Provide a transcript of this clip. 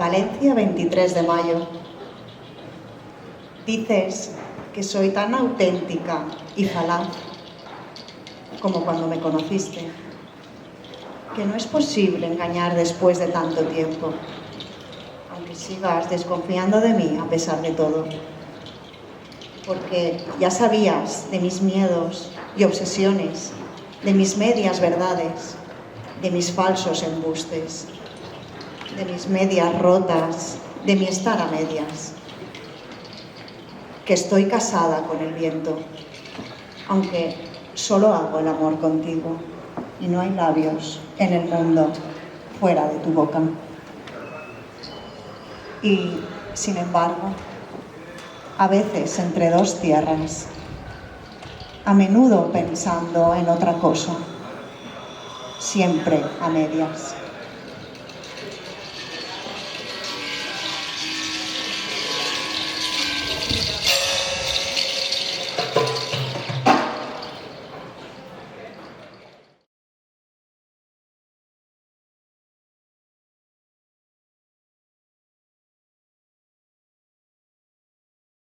Palencia, 23 de mayo. Dices que soy tan auténtica y falaz como cuando me conociste, que no es posible engañar después de tanto tiempo, aunque sigas desconfiando de mí a pesar de todo, porque ya sabías de mis miedos y obsesiones, de mis medias verdades, de mis falsos embustes, de mis medias rotas, de mi estar a medias, que estoy casada con el viento, aunque solo hago el amor contigo y no hay labios en el mundo fuera de tu boca. Y, sin embargo, a veces entre dos tierras, a menudo pensando en otra cosa, siempre a medias.